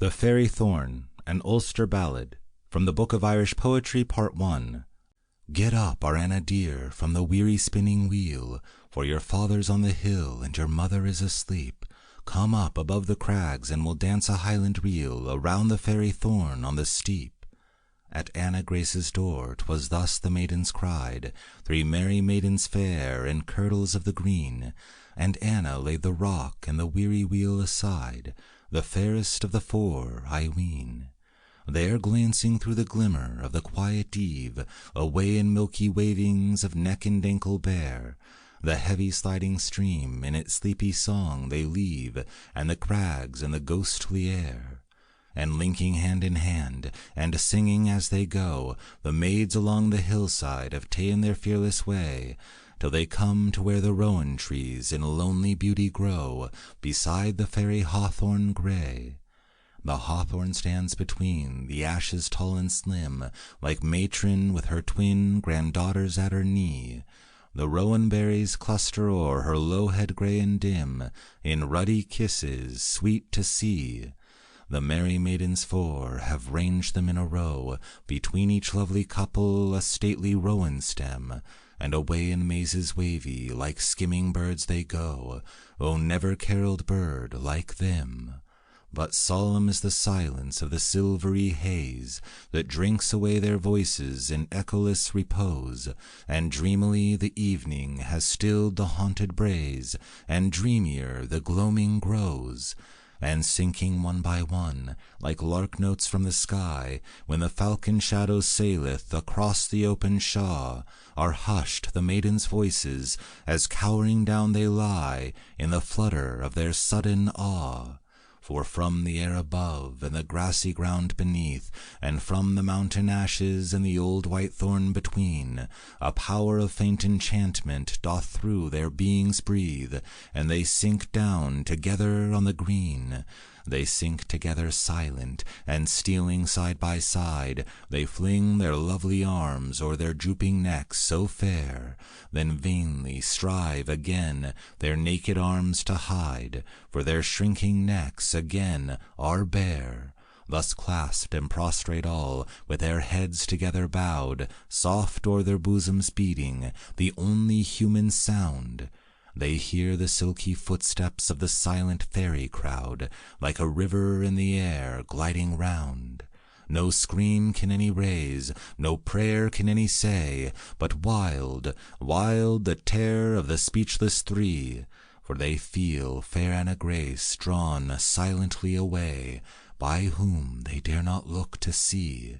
The Fairy Thorn, an Ulster Ballad, from the Book of Irish Poetry, Part 1. Get up, our Anna dear, from the weary spinning wheel, for your father's on the hill and your mother is asleep. Come up above the crags and we'll dance a Highland reel around the fairy thorn on the steep. At Anna Grace's door 'twas thus the maidens cried, three merry maidens fair in kirtles of the green, and Anna laid the rock and the weary wheel aside, the fairest of the four, I ween. There glancing through the glimmer of the quiet eve, away in milky wavings of neck and ankle bare, the heavy sliding stream in its sleepy song they leave, and the crags and the ghostly air. And linking hand in hand, and singing as they go, the maids along the hillside have ta'en their fearless way, till they come to where the rowan trees in lonely beauty grow, beside the fairy hawthorn grey. The hawthorn stands between the ashes tall and slim, like matron with her twin granddaughters at her knee. The rowan berries cluster o'er her low head grey and dim, in ruddy kisses sweet to see. The merry maidens four have ranged them in a row, between each lovely couple a stately rowan stem, and away in mazes wavy like skimming birds they go, oh never carolled bird like them. But solemn is the silence of the silvery haze that drinks away their voices in echoless repose, and dreamily the evening has stilled the haunted braes, and dreamier the gloaming grows. And sinking one by one, like lark notes from the sky, when the falcon shadow saileth across the open shaw, are hushed the maidens' voices, as cowering down they lie in the flutter of their sudden awe. For from the air above, and the grassy ground beneath, and from the mountain ashes and the old white thorn between, a power of faint enchantment doth through their beings breathe, and they sink down together on the green. They sink together silent, and stealing side by side, they fling their lovely arms o'er their drooping necks so fair, then vainly strive again their naked arms to hide, for their shrinking necks again are bare. Thus clasped and prostrate all, with their heads together bowed, soft o'er their bosoms beating, the only human sound, they hear the silky footsteps of the silent fairy crowd, like a river in the air gliding round. No scream can any raise, no prayer can any say, but wild, wild the terror of the speechless three, for they feel fair Anna Grace drawn silently away, by whom they dare not look to see.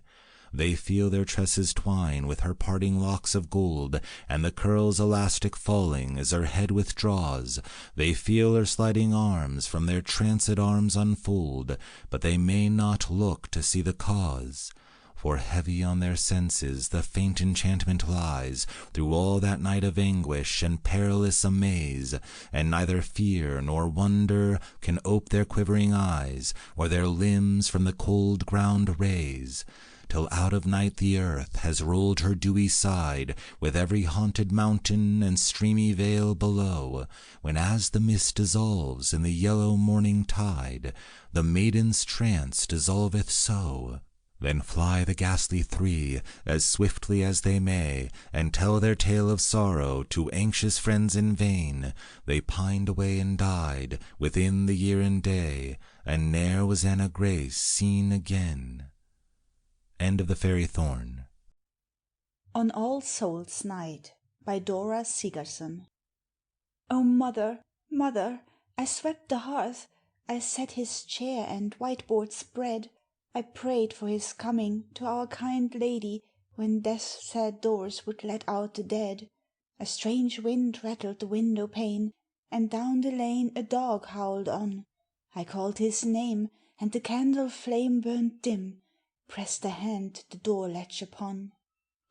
They feel their tresses twine with her parting locks of gold, and the curls elastic falling as her head withdraws. They feel her sliding arms from their tranced arms unfold, but they may not look to see the cause. For heavy on their senses the faint enchantment lies, through all that night of anguish and perilous amaze, and neither fear nor wonder can ope their quivering eyes, or their limbs from the cold ground raise, till out of night the earth has rolled her dewy side, with every haunted mountain and streamy vale below, when as the mist dissolves in the yellow morning tide, the maiden's trance dissolveth so. Then fly the ghastly three, as swiftly as they may, and tell their tale of sorrow to anxious friends in vain. They pined away and died within the year and day, and ne'er was Anna Grace seen again. End of The Fairy Thorn. On All Souls' Night by Dora Sigerson. O mother, mother, I swept the hearth, I set his chair and white board spread, I prayed for his coming to our kind lady when death's sad doors would let out the dead. A strange wind rattled the window pane, and down the lane a dog howled on. I called his name, and the candle flame burnt dim, pressed a hand the door latch upon.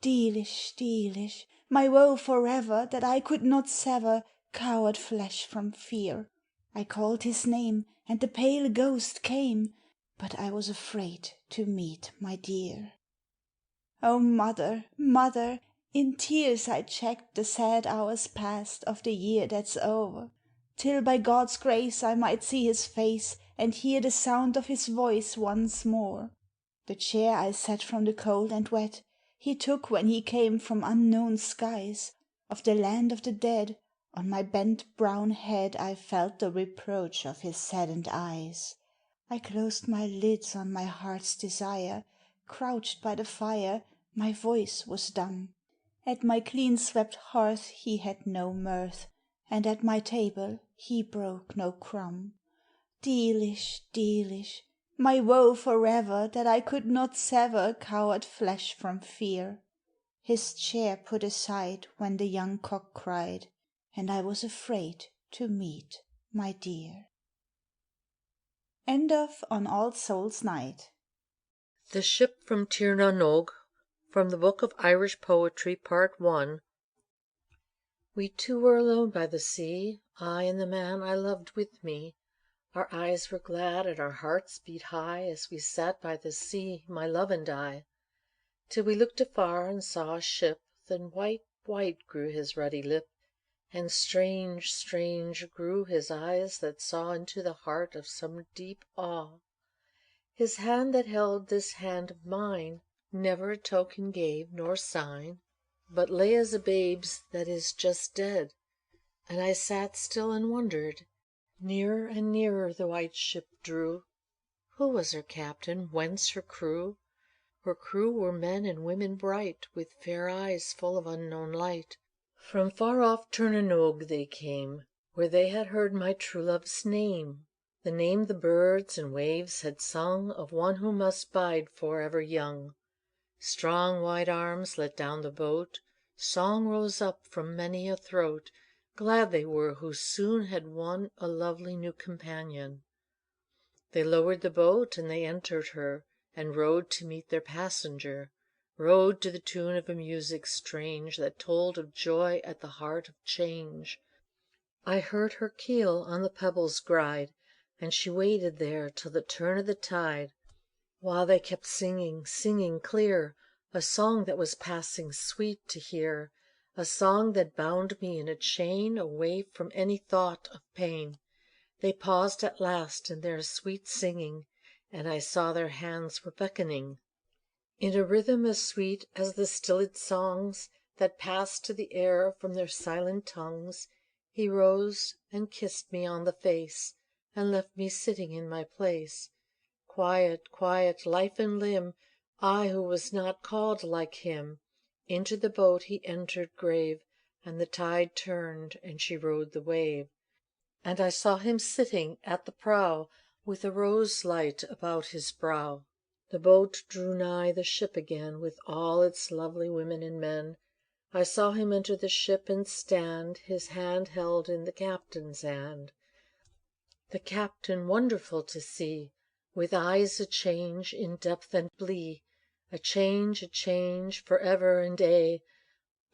Deelish, deelish, my woe forever that I could not sever coward flesh from fear. I called his name, and the pale ghost came, but I was afraid to meet my dear. O mother, mother, in tears I checked the sad hours past of the year that's o'er, till by God's grace I might see his face and hear the sound of his voice once more. The chair I set from the cold and wet he took when he came from unknown skies, of the land of the dead. On my bent brown head I felt the reproach of his saddened eyes. I closed my lids on my heart's desire, crouched by the fire, my voice was dumb. At my clean swept hearth he had no mirth, and at my table he broke no crumb. Deelish, deelish, my woe forever that I could not sever coward flesh from fear. His chair put aside when the young cock cried, and I was afraid to meet my dear. End of On All Souls' Night. The Ship from Tirnanoge, from the Book of Irish Poetry, Part 1. We two were alone by the sea, I and the man I loved with me. Our eyes were glad and our hearts beat high as we sat by the sea, my love and I, till we looked afar and saw a ship. Then white, white grew his ruddy lip, and strange, strange grew his eyes that saw into the heart of some deep awe. His hand that held this hand of mine never a token gave nor sign, but lay as a babe's that is just dead, and I sat still and wondered. Nearer and nearer the white ship drew. Who was her captain? Whence her crew? Her crew were men and women bright, with fair eyes full of unknown light. From far off Tirnanoge they came, where they had heard my true love's name, the name the birds and waves had sung of one who must bide forever young. Strong white arms let down the boat, song rose up from many a throat. Glad they were who soon had won a lovely new companion. They lowered the boat and they entered her, and rowed to meet their passenger, rowed to the tune of a music strange that told of joy at the heart of change. I heard her keel on the pebbles gride, and she waited there till the turn of the tide, while they kept singing, singing clear, a song that was passing sweet to hear, a song that bound me in a chain away from any thought of pain. They paused at last in their sweet singing, and I saw their hands were beckoning. In a rhythm as sweet as the stilled songs that passed to the air from their silent tongues, he rose and kissed me on the face, and left me sitting in my place. Quiet, quiet, life and limb, I who was not called like him. Into the boat he entered grave, and the tide turned, and she rode the wave. And I saw him sitting at the prow, with a rose light about his brow. The boat drew nigh the ship again, with all its lovely women and men. I saw him enter the ship and stand, his hand held in the captain's hand. The captain wonderful to see, with eyes a change in depth and blee, a change for ever and aye,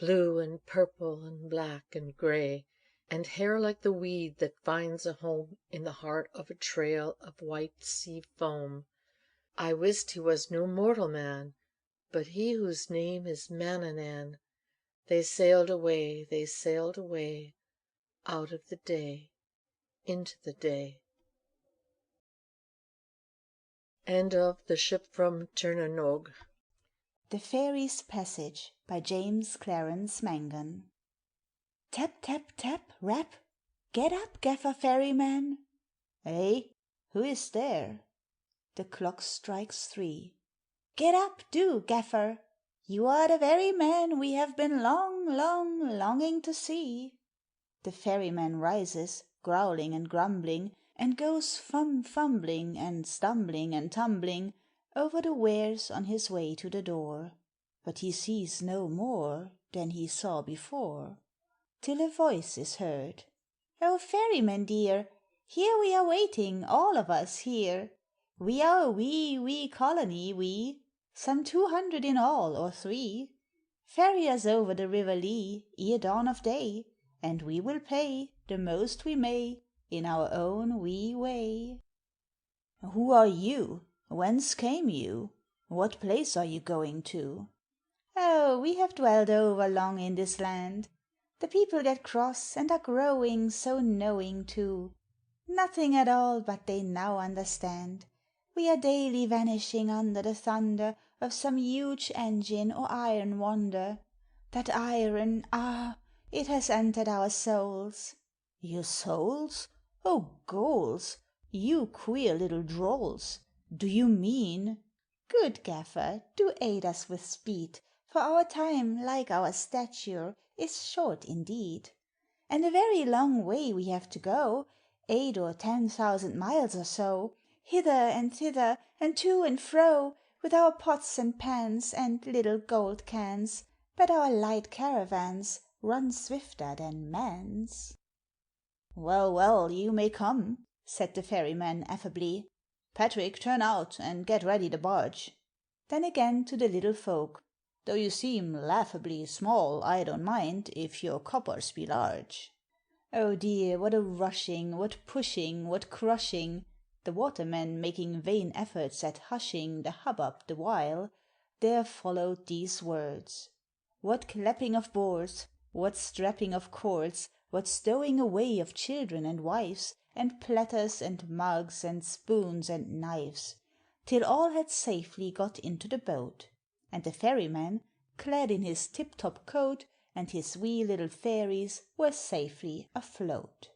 blue and purple and black and grey, and hair like the weed that finds a home in the heart of a trail of white sea foam. I wist he was no mortal man, but he whose name is Mangan. They sailed away, out of the day, into the day. End of The Ship from Tirnanoge. The Fairies' Passage by James Clarence Mangan. Tap, tap, tap, rap. Get up, Gaffer Ferryman. Eh? Who is there? The clock strikes 3. Get up, do, Gaffer. You are the very man we have been longing to see. The ferryman rises, growling and grumbling, and goes fumbling and stumbling and tumbling over the weirs on his way to the door. But he sees no more than he saw before, till a voice is heard. "Oh, ferryman dear, here we are waiting, all of us here. We are a wee colony, we, some 200 in all, or 3. Ferry us over the River Lee, ere dawn of day, and we will pay the most we may, in our own wee way." "Who are you? Whence came you? What place are you going to?" "Oh, we have dwelt over long in this land. The people get cross, and are growing so knowing too. Nothing at all but they now understand. We are daily vanishing under the thunder of some huge engine or iron wonder. That iron, ah, it has entered our souls. Your souls? Oh, goals! You queer little drolls! Do you mean? Good gaffer, do aid us with speed, for our time, like our stature, is short indeed. And a very long way we have to go, 8 or 10,000 miles or so, hither and thither, and to and fro, with our pots and pans and little gold cans, but our light caravans run swifter than man's. "Well, well, you may come," said the ferryman affably. "Patrick, turn out, and get ready the barge." Then again to the little folk, "Though you seem laughably small, I don't mind if your coppers be large." Oh dear, what a rushing, what pushing, what crushing! The watermen making vain efforts at hushing the hubbub the while, there followed these words: What clapping of boards, what strapping of cords, what stowing away of children and wives, and platters and mugs and spoons and knives, till all had safely got into the boat, and the ferryman, clad in his tip-top coat, and his wee little fairies were safely afloat.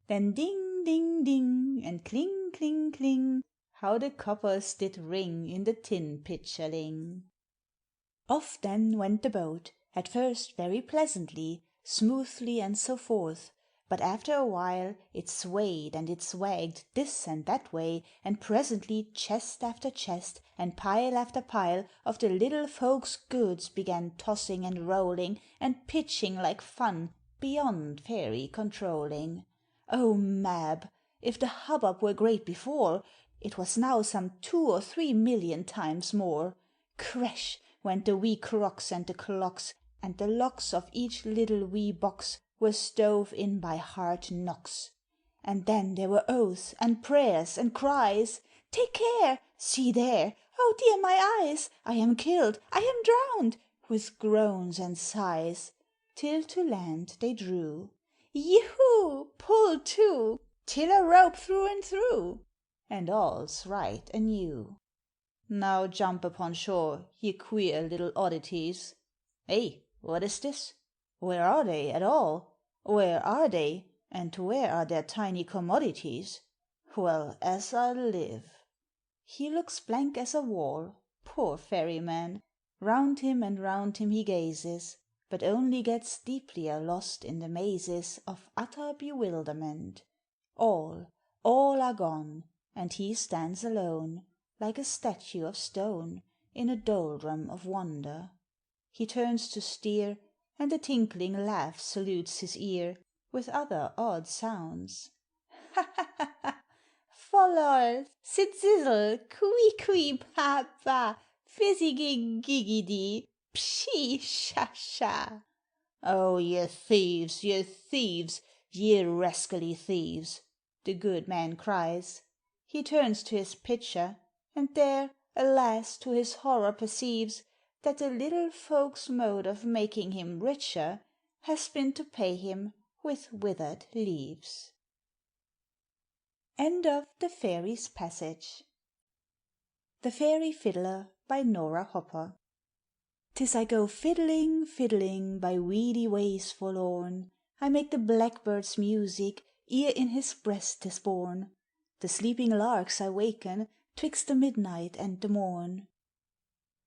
Then ding, ding, ding, and cling, cling, cling, how the coppers did ring in the tin pitcherling! Off then went the boat, at first very pleasantly, smoothly, and so forth, but after a while it swayed and it swagged this and that way, and presently chest after chest, and pile after pile of the little folks' goods began tossing and rolling and pitching like fun, beyond fairy controlling. Oh, Mab, if the hubbub were great before, it was now some 2 or 3 million times more. Crash went the wee crocks and the clocks, and the locks of each little wee box were stove in by hard knocks. And then there were oaths, and prayers, and cries, "Take care! See there! Oh dear, my eyes! I am killed! I am drowned!" with groans and sighs, till to land they drew. Yeo-hoo! Pull to! Tiller rope through and through! And all's right anew. Now jump upon shore, ye queer little oddities. Eh, what is this? Where are they, at all? Where are they, and where are their tiny commodities? Well, as I live! He looks blank as a wall, poor ferryman. Round him and round him he gazes, but only gets deeplier lost in the mazes of utter bewilderment. All are gone, and he stands alone, like a statue of stone, in a doldrum of wonder. He turns to steer, and a tinkling laugh salutes his ear, with other odd sounds. Ha ha ha ha! Follol, sit zizzle, quee pa pa, fizzy giggity, pshee sha sha! Oh, ye thieves, ye rascally thieves! The good man cries. He turns to his pitcher, and there, alas, to his horror perceives that the little folks' mode of making him richer has been to pay him with withered leaves. End of The Fairies' Passage. The Fairy Fiddler by Nora Hopper. 'Tis I go fiddling, fiddling by weedy ways forlorn, I make the blackbird's music ere in his breast 'tis born. The sleeping larks I waken 'twixt the midnight and the morn.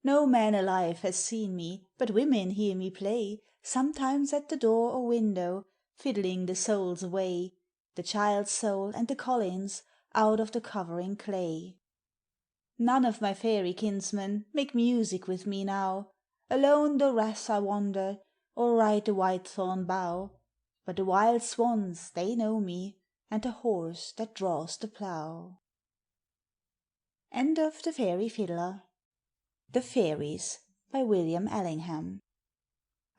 No man alive has seen me, but women hear me play, Sometimes at the door or window, fiddling the souls away, The child's soul and the collin's, out of the covering clay. None of my fairy kinsmen make music with me now, Alone the rath I wander, or ride the white thorn bough, But the wild swans they know me, and the horse that draws the plough. End of The Fairy Fiddler. The Fairies by William Allingham.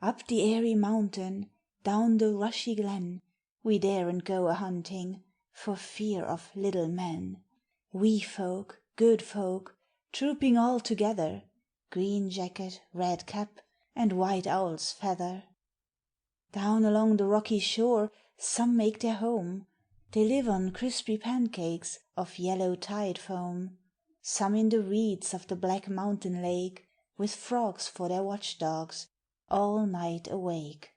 Up the airy mountain, down the rushy glen, We daren't go a hunting, for fear of little men. Wee folk, good folk, trooping all together, Green jacket, red cap, and white owl's feather. Down along the rocky shore some make their home, They live on crispy pancakes of yellow tide foam, some in the reeds of the black mountain lake, with frogs for their watchdogs, all night awake.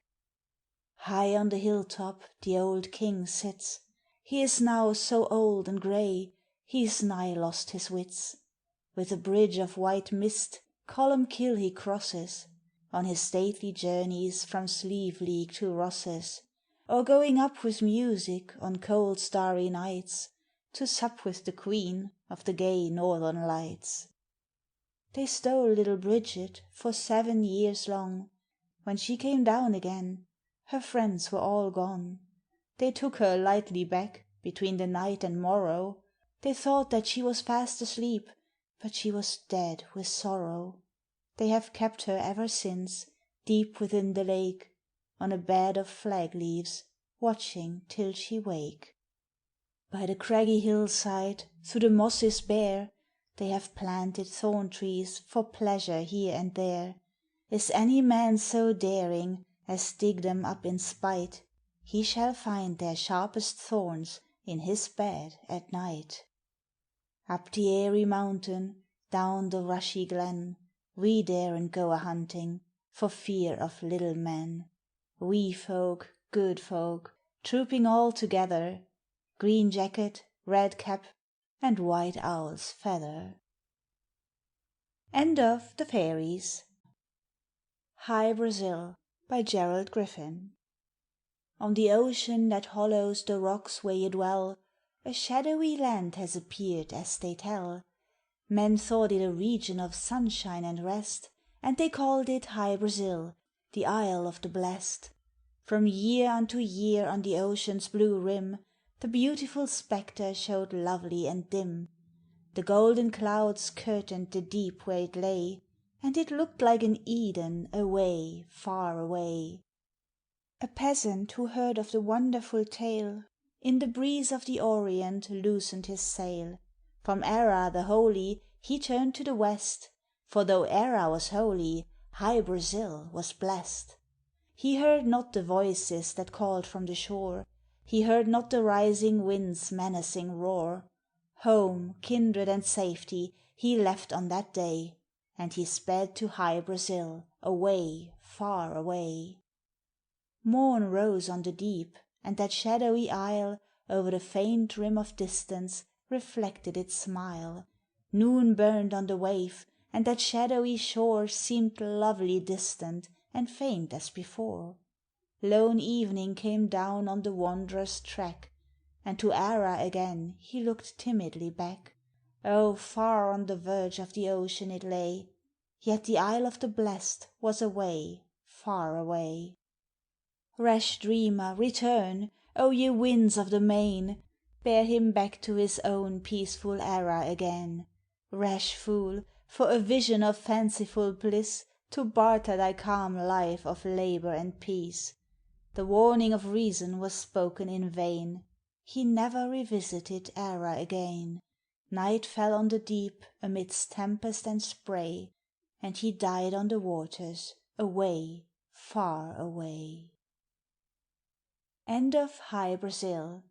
High on the hilltop the old king sits, he is now so old and grey, he's nigh lost his wits. With a bridge of white mist Columkill he crosses, on his stately journeys from Slieve-league to Rosses, or going up with music on cold starry nights, to sup with the queen of the gay northern lights. They stole little Bridget for 7 years long, when she came down again, her friends were all gone. They took her lightly back between the night and morrow, they thought that she was fast asleep, but she was dead with sorrow. They have kept her ever since, deep within the lake, on a bed of flag leaves, watching till she wake. By the craggy hillside, through the mosses bare, they have planted thorn trees for pleasure here and there. Is any man so daring as dig them up in spite, he shall find their sharpest thorns in his bed at night. Up the airy mountain, down the rushy glen, we daren't go a-hunting, for fear of little men. Wee folk, good folk, trooping all together, green jacket, red cap, and white owl's feather. End of The Fairies. Hy-Brasail by Gerald Griffin. On the ocean that hollows the rocks where ye dwell, a shadowy land has appeared, as they tell. Men thought it a region of sunshine and rest, and they called it Hy-Brasail, the Isle of the Blest. From year unto year on the ocean's blue rim, the beautiful spectre showed lovely and dim. The golden clouds curtained the deep where it lay, and it looked like an Eden away, far away. A peasant who heard of the wonderful tale, in the breeze of the Orient loosened his sail. From Ara the holy he turned to the west, for though Ara was holy, Hy-Brasail was blest. He heard not the voices that called from the shore, he heard not the rising wind's menacing roar. Home, kindred, and safety he left on that day, and he sped to Hy-Brasail, away, far away. Morn rose on the deep, and that shadowy isle o'er the faint rim of distance reflected its smile. Noon burned on the wave, and that shadowy shore seemed lovely distant and faint as before. Lone evening came down on the wanderer's track, and to Ara again he looked timidly back. Oh, far on the verge of the ocean it lay, yet the Isle of the Blest was away, far away. Rash dreamer, return, O ye winds of the main, bear him back to his own peaceful Ara again. Rash fool, for a vision of fanciful bliss to barter thy calm life of labour and peace. The warning of reason was spoken in vain, he never revisited Ara again. Night fell on the deep amidst tempest and spray, and he died on the waters, away, far away. End of Hy-Brasail,